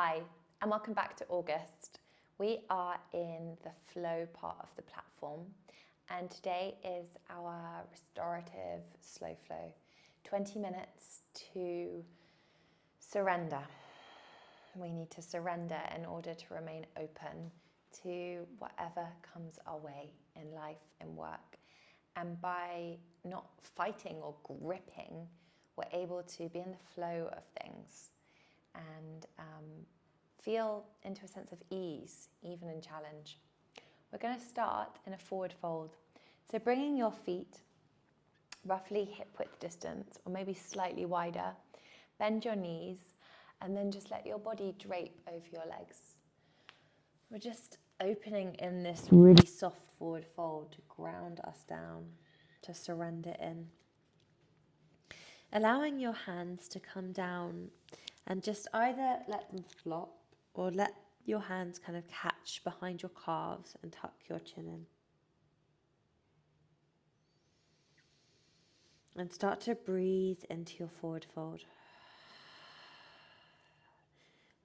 Hi, and welcome back to August. We are in the flow part of the platform, and today is our restorative slow flow. 20 minutes to surrender. We need to surrender in order to remain open to whatever comes our way in life and work. And by not fighting or gripping, we're able to be in the flow of things and feel into a sense of ease, even in challenge. We're going to start in a forward fold. So bringing your feet roughly hip width distance, or maybe slightly wider, bend your knees, and then just let your body drape over your legs. We're just opening in this really soft forward fold to ground us down, to surrender in. Allowing your hands to come down and just either let them flop or let your hands kind of catch behind your calves and tuck your chin in. And start to breathe into your forward fold.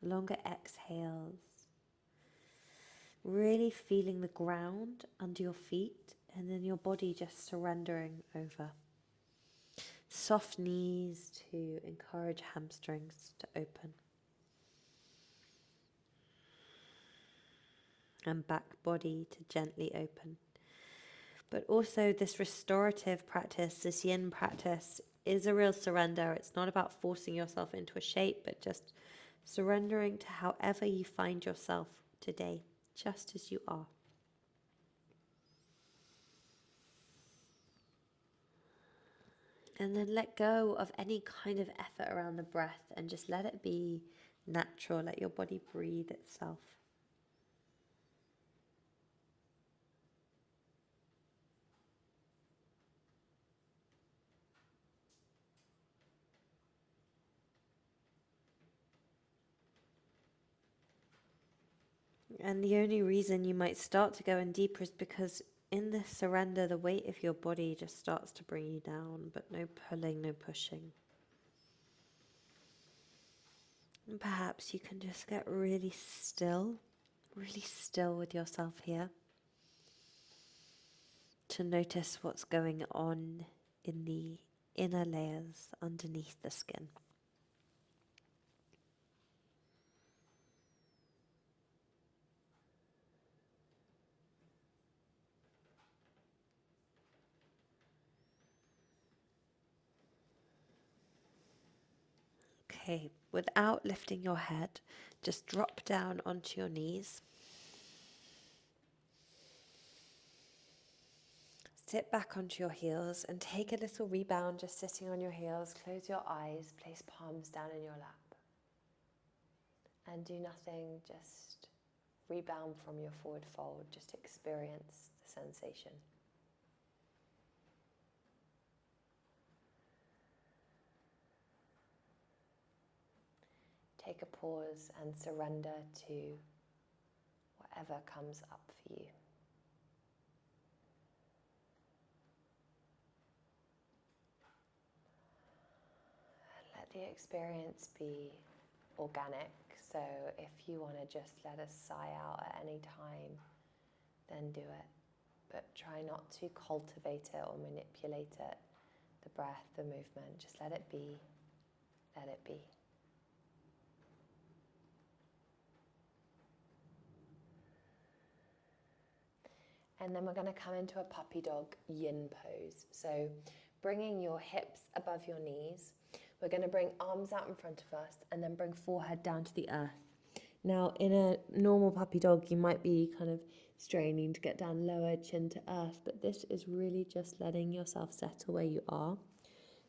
Longer exhales. Really feeling the ground under your feet and then your body just surrendering over. Soft knees to encourage hamstrings to open. And back body to gently open. But also this restorative practice, this yin practice, is a real surrender. It's not about forcing yourself into a shape, but just surrendering to however you find yourself today, just as you are. And then let go of any kind of effort around the breath and just let it be natural. Let your body breathe itself. And the only reason you might start to go in deeper is because in this surrender, the weight of your body just starts to bring you down, but no pulling, no pushing. And perhaps you can just get really still with yourself here, to notice what's going on in the inner layers underneath the skin. Okay, without lifting your head, just drop down onto your knees. Sit back onto your heels and take a little rebound just sitting on your heels. Close your eyes, place palms down in your lap. And do nothing, just rebound from your forward fold. Just experience the sensation. Take a pause and surrender to whatever comes up for you. Let the experience be organic. So if you want to just let a sigh out at any time, then do it. But try not to cultivate it or manipulate it. The breath, the movement, just let it be. Let it be. And then we're going to come into a puppy dog yin pose. So bringing your hips above your knees, we're going to bring arms out in front of us and then bring forehead down to the earth. Now in a normal puppy dog, you might be kind of straining to get down lower, chin to earth, but this is really just letting yourself settle where you are.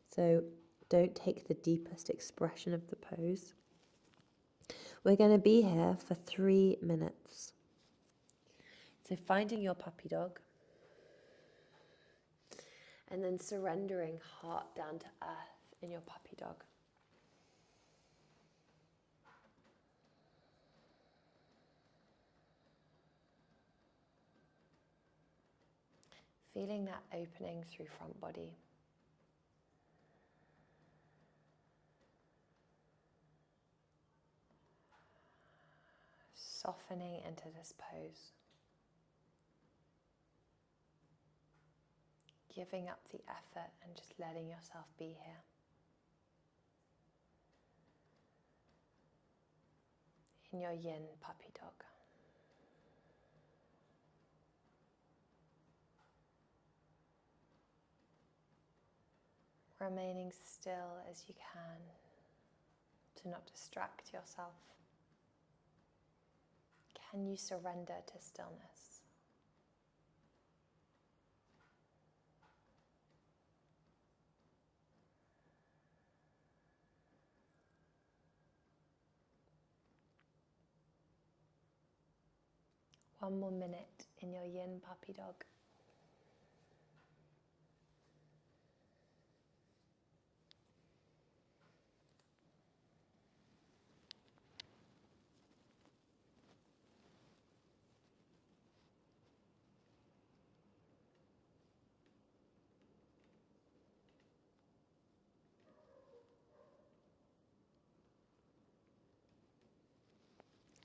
So don't take the deepest expression of the pose. We're going to be here for 3 minutes. So finding your puppy dog and then surrendering heart down to earth in your puppy dog. Feeling that opening through front body. softening into this pose. Giving up the effort and just letting yourself be here. In your yin puppy dog. Remaining still as you can to not distract yourself. Can you surrender to stillness? One more minute in your yin puppy dog.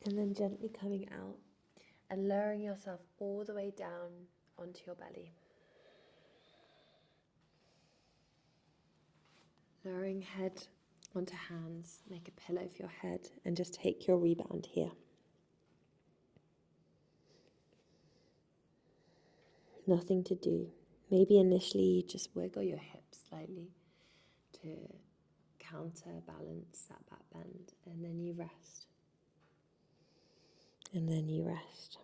And then gently coming out and lowering yourself all the way down onto your belly. Lowering head onto hands, make a pillow for your head and just take your rebound here. Nothing to do. Maybe initially just wiggle your hips slightly to counterbalance that back bend, and then you rest. And then you rest.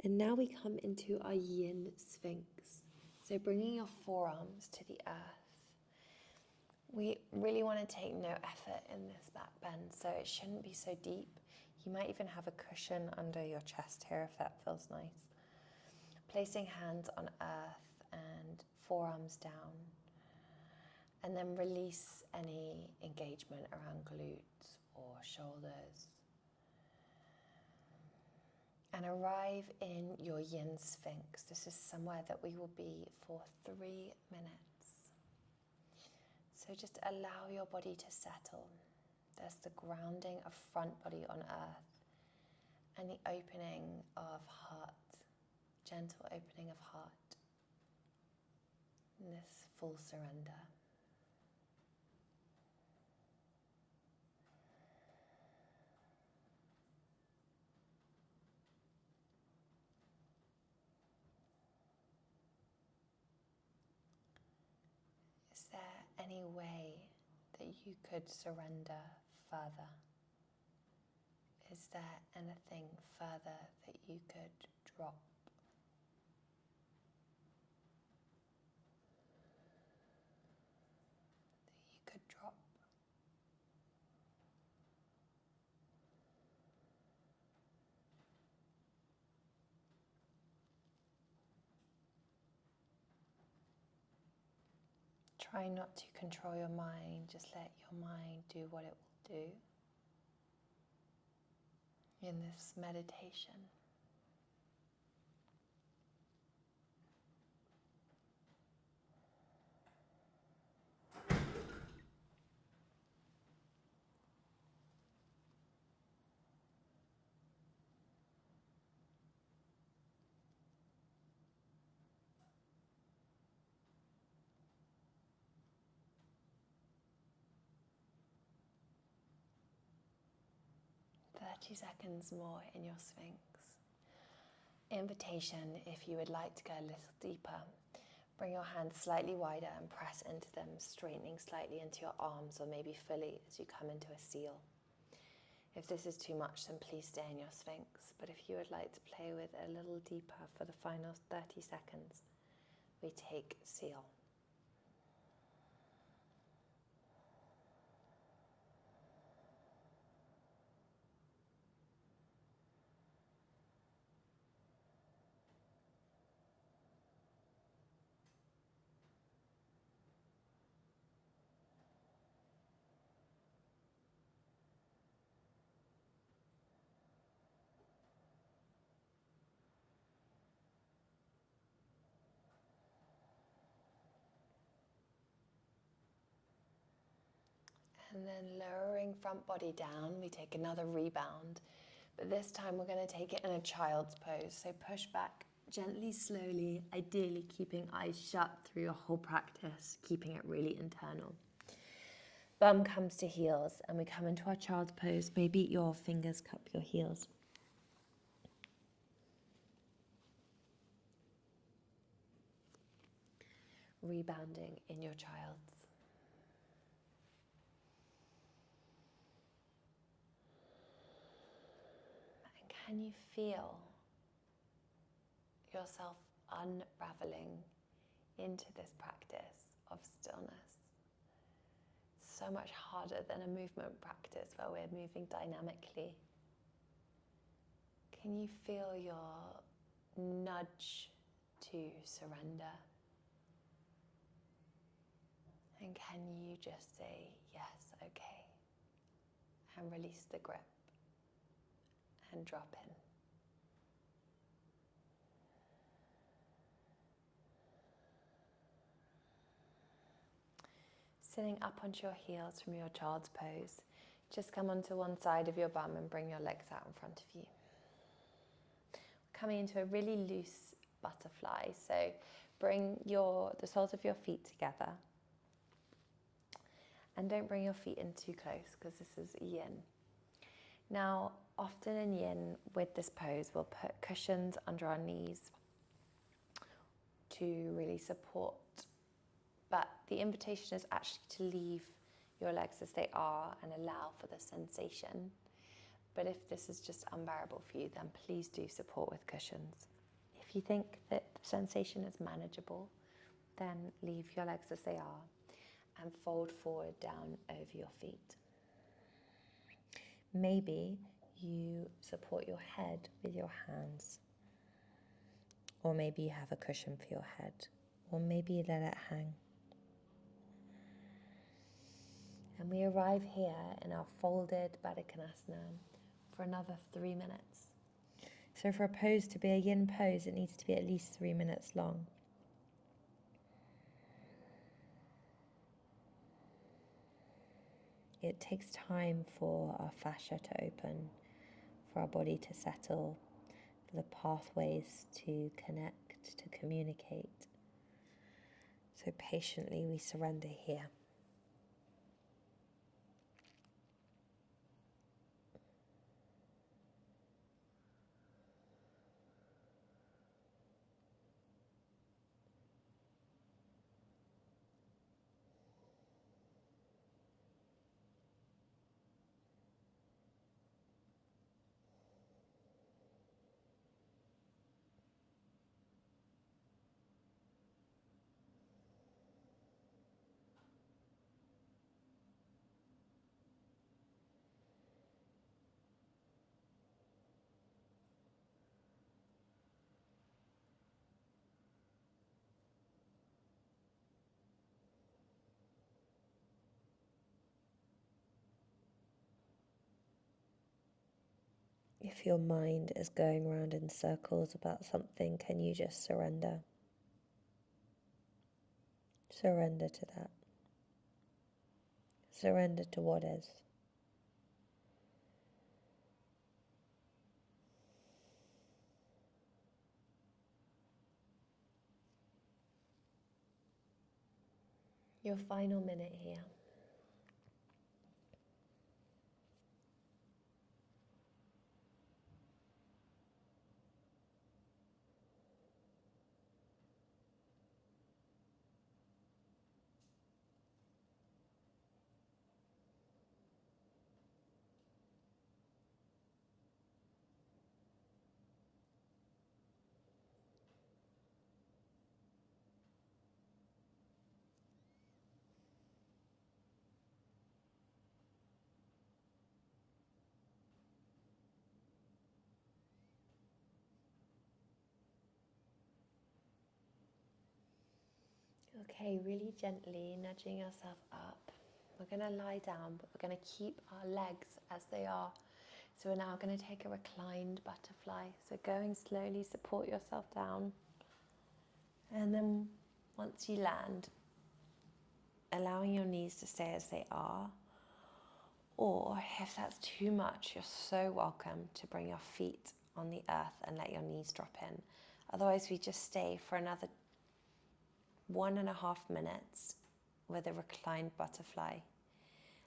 And now we come into our yin sphinx. So bringing your forearms to the earth. We really want to take no effort in this back bend, so it shouldn't be so deep. You might even have a cushion under your chest here if that feels nice. Placing hands on earth and forearms down. And then release any engagement around glutes or shoulders. And arrive in your yin sphinx. This is somewhere that we will be for 3 minutes. So just allow your body to settle. There's the grounding of front body on earth and the opening of heart, gentle opening of heart. And this full surrender. Is there any way that you could surrender further? Is there anything further that you could drop? That you could drop? Try not to control your mind, just let your mind do what it will do in this meditation. Seconds more in your sphinx. Invitation, if you would like to go a little deeper, bring your hands slightly wider and press into them, straightening slightly into your arms or maybe fully as you come into a seal. If this is too much, then please stay in your sphinx. But if you would like to play with it a little deeper for the final 30 seconds, we take seal. And then lowering front body down, we take another rebound. But this time we're going to take it in a child's pose. So push back gently, slowly, ideally keeping eyes shut through your whole practice, keeping it really internal. Bum comes to heels and we come into our child's pose. Maybe your fingers cup your heels. Rebounding in your child's. And can you feel yourself unraveling into this practice of stillness? So much harder than a movement practice where we're moving dynamically. Can you feel your nudge to surrender? And can you just say, yes, okay, and release the grip and drop in? Sitting up onto your heels from your child's pose, just come onto one side of your bum and bring your legs out in front of you. Coming into a really loose butterfly, so bring the soles of your feet together. And don't bring your feet in too close because this is yin. Now, often in yin, with this pose, we'll put cushions under our knees to really support. But the invitation is actually to leave your legs as they are and allow for the sensation. But if this is just unbearable for you, then please do support with cushions. If you think that the sensation is manageable, then leave your legs as they are and fold forward down over your feet. Maybe you support your head with your hands, or maybe you have a cushion for your head, or maybe you let it hang. And we arrive here in our folded Baddha Konasana for another 3 minutes. So for a pose to be a yin pose, it needs to be at least 3 minutes long. It takes time for our fascia to open, for our body to settle, for the pathways to connect, to communicate. So patiently we surrender here. If your mind is going around in circles about something, can you just surrender? Surrender to that. Surrender to what is. Your final minute here. Okay, really gently nudging yourself up. We're going to lie down, but we're going to keep our legs as they are. So we're now going to take a reclined butterfly. So going slowly, support yourself down. And then once you land, allowing your knees to stay as they are, Or if that's too much, you're so welcome to bring your feet on the earth and let your knees drop in. Otherwise, we just stay for another 1.5 minutes with a reclined butterfly.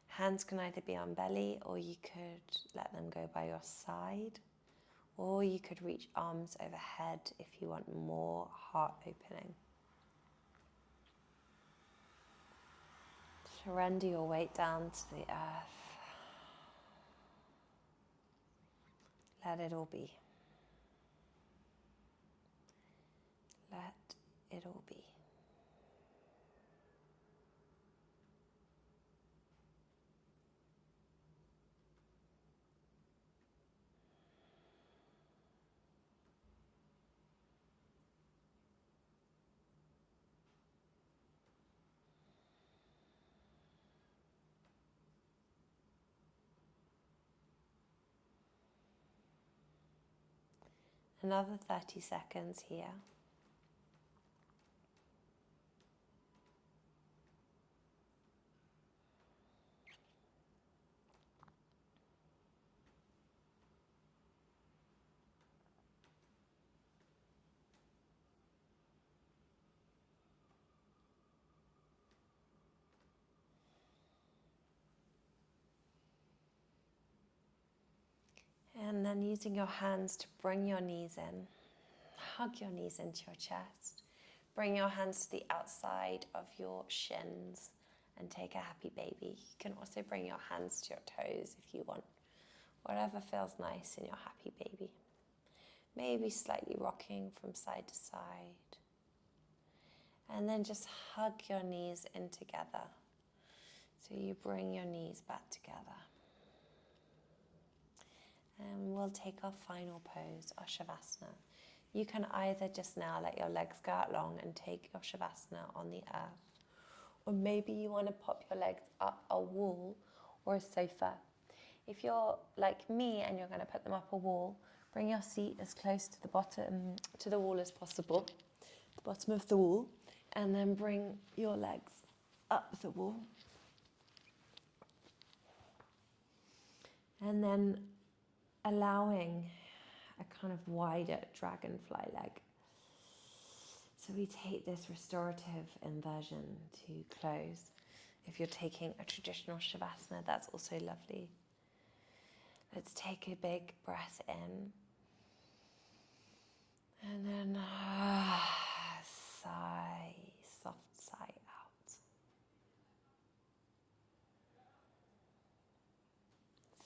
Hands can either be on belly, or you could let them go by your side, or you could reach arms overhead if you want more heart opening. Surrender your weight down to the earth. Let it all be. Let it all be. Another 30 seconds here. And then using your hands to bring your knees in. Hug your knees into your chest. Bring your hands to the outside of your shins and take a happy baby. You can also bring your hands to your toes if you want. Whatever feels nice in your happy baby. Maybe slightly rocking from side to side. And then just hug your knees in together. So you bring your knees back together. And we'll take our final pose, our Shavasana. You can either just now let your legs go out long and take your Shavasana on the earth. Or maybe you want to pop your legs up a wall or a sofa. If you're like me and you're going to put them up a wall, bring your seat as close to the bottom, to the wall as possible, the bottom of the wall, and then bring your legs up the wall. And then allowing a kind of wider dragonfly leg. So we take this restorative inversion to close. If you're taking a traditional Shavasana, that's also lovely. Let's take a big breath in. And then sigh, soft sigh out.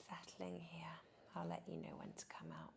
Settling here. I'll let you know when to come out.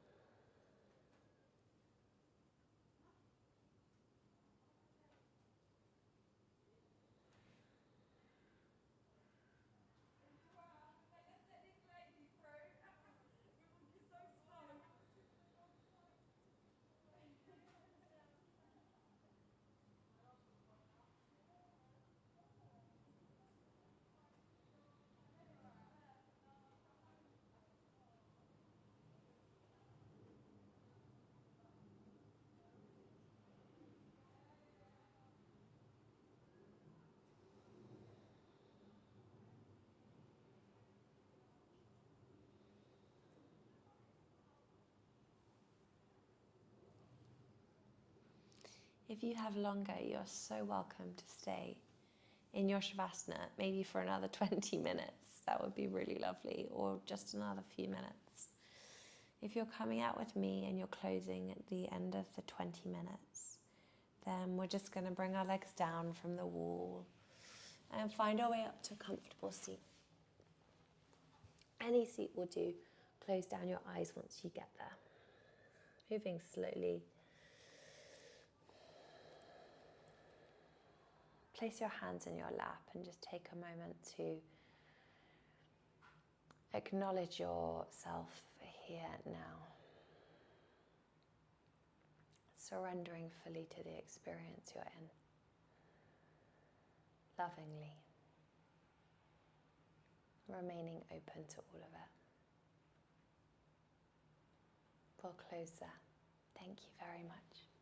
If you have longer, you're so welcome to stay in your Shavasana, maybe for another 20 minutes. That would be really lovely, or just another few minutes. If you're coming out with me and you're closing at the end of the 20 minutes, then we're just going to bring our legs down from the wall and find our way up to a comfortable seat. Any seat will do. Close down your eyes once you get there. Moving slowly. Place your hands in your lap and just take a moment to acknowledge yourself here now. Surrendering fully to the experience you're in. Lovingly. Remaining open to all of it. We'll close there. Thank you very much.